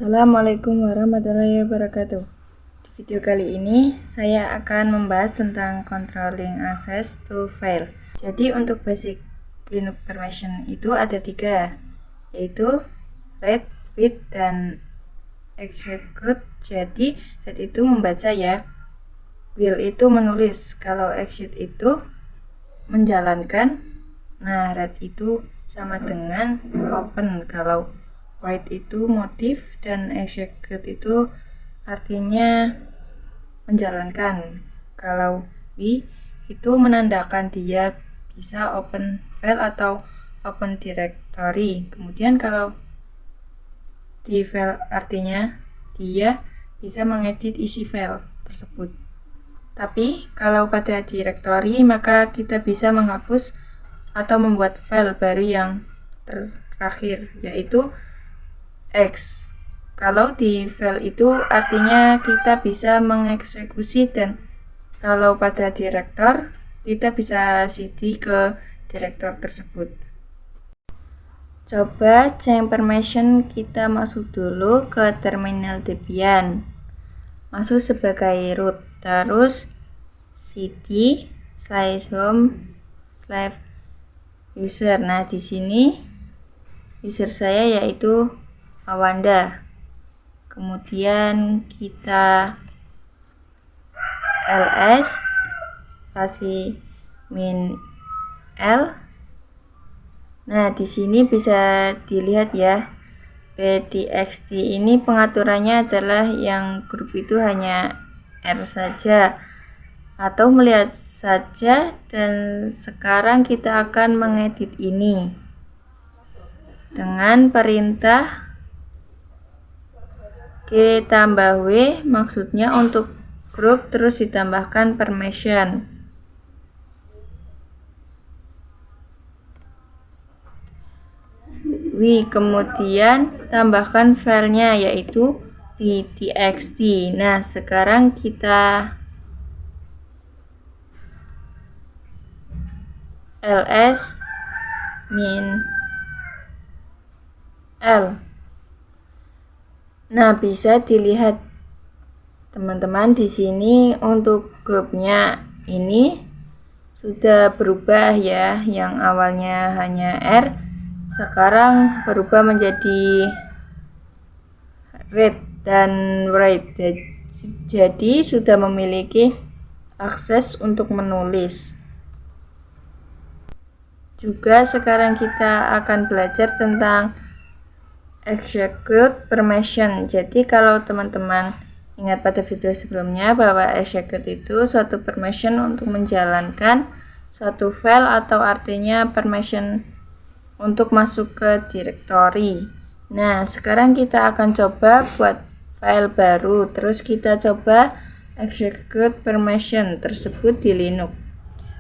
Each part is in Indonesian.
Assalamualaikum warahmatullahi wabarakatuh. Di video kali ini saya akan membahas tentang controlling access to file. Jadi untuk basic Linux permission itu ada 3, yaitu read, read, dan execute. Jadi read itu membaca ya, will itu menulis, kalau execute itu menjalankan. Nah, read itu sama dengan open, kalau write itu motif, dan execute itu artinya menjalankan. Kalau we itu menandakan dia bisa open file atau open directory. Kemudian kalau di file artinya dia bisa mengedit isi file tersebut. Tapi kalau pada directory maka kita bisa menghapus atau membuat file baru yang terakhir, yaitu X. Kalau di file itu artinya kita bisa mengeksekusi, dan kalau pada direktor kita bisa cd ke direktor tersebut. Coba change permission, kita masuk dulu ke terminal Debian. Masuk sebagai root, terus cd/home/user. Nah, di sini user saya yaitu Awanda. Kemudian kita ls kasih min l. Nah, di sini bisa dilihat ya, ptxt ini pengaturannya adalah yang grup itu hanya r saja atau melihat saja, dan sekarang kita akan mengedit ini dengan perintah G tambah W, maksudnya untuk grup terus ditambahkan permission. W, kemudian tambahkan filenya yaitu ptxt. Nah, sekarang kita ls min l. Nah, bisa dilihat teman-teman di sini untuk grupnya ini sudah berubah ya, yang awalnya hanya R sekarang berubah menjadi read dan write. Jadi sudah memiliki akses untuk menulis. Juga sekarang kita akan belajar tentang execute permission. Jadi kalau teman-teman ingat pada video sebelumnya bahwa execute itu suatu permission untuk menjalankan suatu file, atau artinya permission untuk masuk ke directory. Nah, sekarang kita akan coba buat file baru, terus kita coba execute permission tersebut di Linux.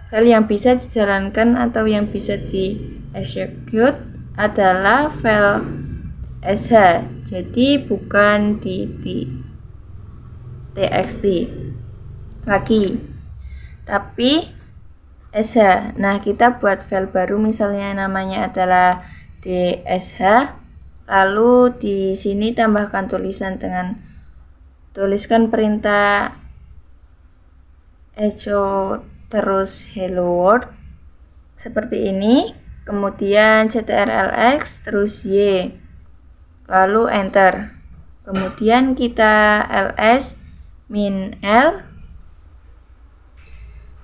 File yang bisa dijalankan atau yang bisa di execute adalah file sh, jadi bukan di txt lagi, tapi sh. Nah, kita buat file baru, misalnya namanya adalah dsh, lalu di sini tambahkan tulisan dengan tuliskan perintah echo terus hello world seperti ini, kemudian ctrlx terus y, lalu enter. Kemudian kita ls min l.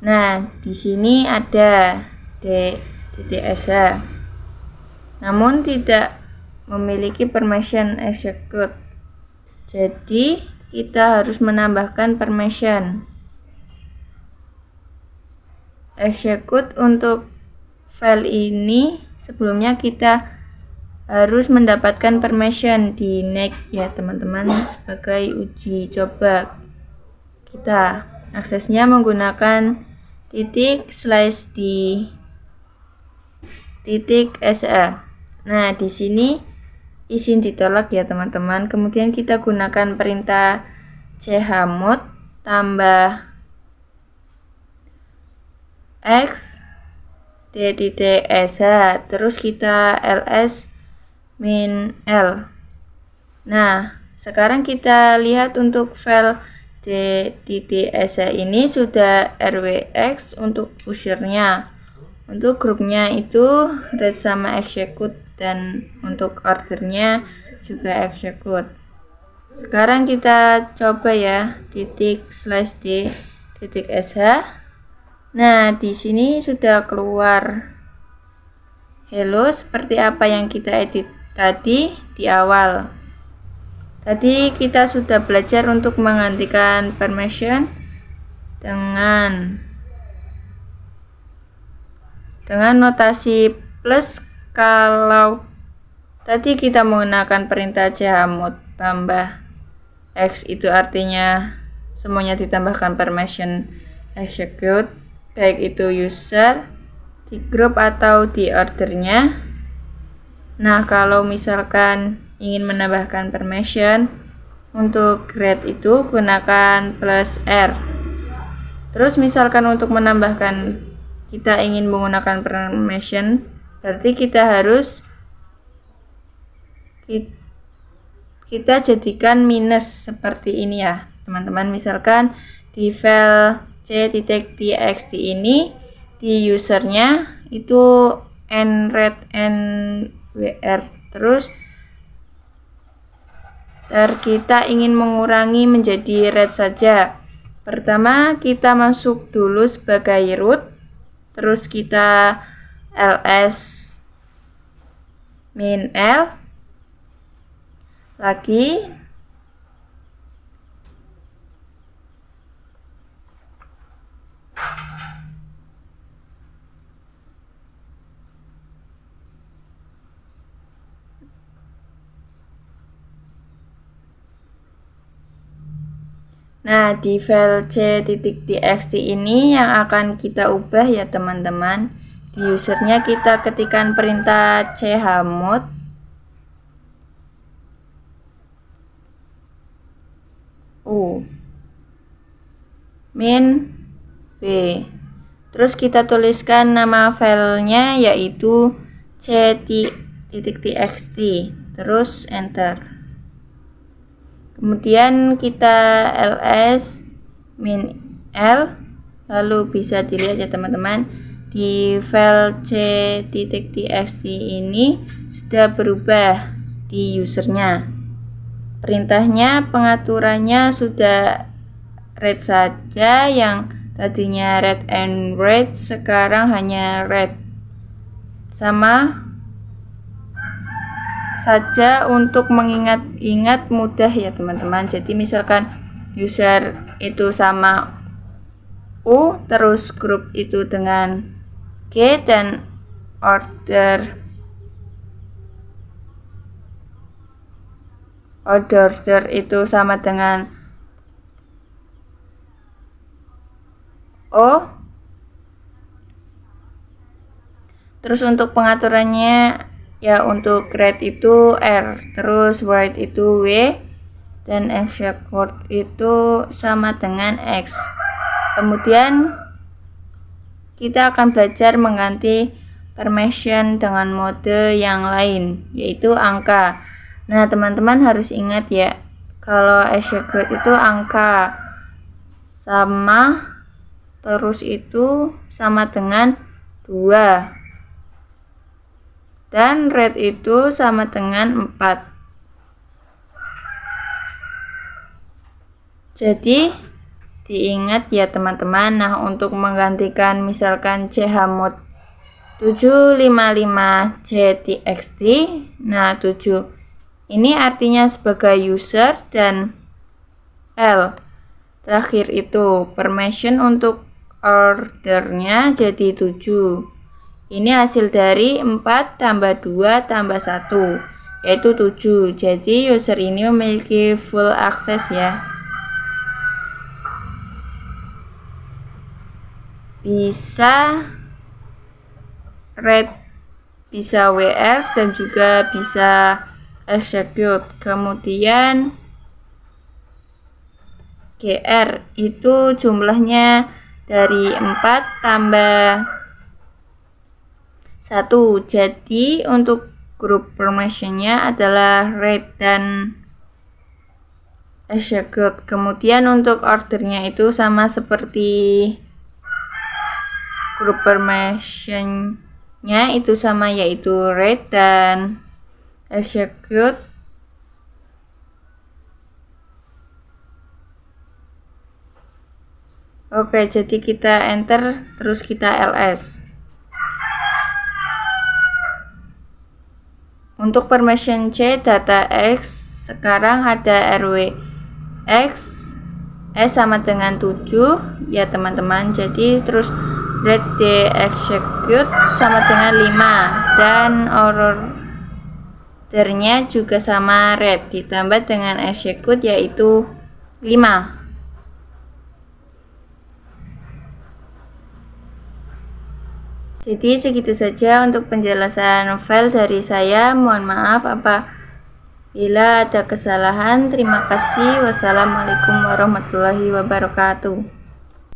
Nah, di sini ada dsh, namun tidak memiliki permission execute. Jadi kita harus menambahkan permission execute untuk file ini. Sebelumnya kita harus mendapatkan permission di next ya teman-teman, sebagai uji coba. Kita aksesnya menggunakan /d/sa. Nah, di sini izin ditolak ya teman-teman. Kemudian kita gunakan perintah chmod tambah x d/sh, terus kita ls min l. Nah, sekarang kita lihat untuk file d.sh ini sudah rwx untuk usernya. Untuk grupnya itu read sama execute, dan untuk ordernya juga execute. Sekarang kita coba ya ./d.sh. Nah, di sini sudah keluar hello seperti apa yang kita edit tadi di awal. Tadi kita sudah belajar untuk menggantikan permission dengan notasi plus. Kalau tadi kita menggunakan perintah chmod tambah x, itu artinya semuanya ditambahkan permission execute, baik itu user, di grup atau di ordernya. Nah, kalau misalkan ingin menambahkan permission untuk grade itu gunakan plus R. Terus misalkan untuk menambahkan kita ingin menggunakan permission, berarti kita jadikan minus seperti ini ya teman-teman. Misalkan di file c.txt ini di usernya itu nread nwr, terus kita ingin mengurangi menjadi read saja. Pertama kita masuk dulu sebagai root, terus kita ls min l lagi, nah di file c.txt ini yang akan kita ubah ya teman-teman. Di usernya kita ketikkan perintah chmod min b, terus kita tuliskan nama filenya yaitu c.txt, terus enter. Kemudian kita ls min l, lalu bisa dilihat ya teman-teman, di file c.txt ini sudah berubah di usernya. Perintahnya, pengaturannya sudah read saja, yang tadinya read and write sekarang hanya read. Sama saja untuk mengingat-ingat mudah ya teman-teman. Jadi misalkan user itu sama U, terus grup itu dengan G, dan order itu sama dengan O. Terus untuk pengaturannya ya, untuk read itu R, terus write itu W, dan execute itu sama dengan X. Kemudian kita akan belajar mengganti permission dengan mode yang lain, yaitu angka. Nah, teman-teman harus ingat ya, kalau execute itu angka sama, terus itu sama dengan 2, dan read itu sama dengan 4. Jadi diingat ya teman-teman. Nah, untuk menggantikan misalkan chmod 755c.txt, nah 7 ini artinya sebagai user, dan L terakhir itu permission untuk ordernya jadi 7. Ini hasil dari 4 tambah 2 tambah 1, yaitu 7. Jadi user ini memiliki full access ya. Bisa read, bisa WR, dan juga bisa execute. Kemudian GR itu jumlahnya dari 4 tambah 1. Jadi untuk grup permissionnya adalah read dan execute. Kemudian untuk ordernya itu sama seperti group permissionnya itu sama, yaitu read dan execute. Oke, jadi kita enter terus kita ls. Untuk permission C data X sekarang ada RW X sama dengan 7 ya teman-teman. Jadi terus read D execute sama dengan 5 dan ordernya juga sama read ditambah dengan execute yaitu 5. Jadi segitu saja untuk penjelasan file dari saya. Mohon maaf apabila ada kesalahan. Terima kasih. Wassalamualaikum warahmatullahi wabarakatuh.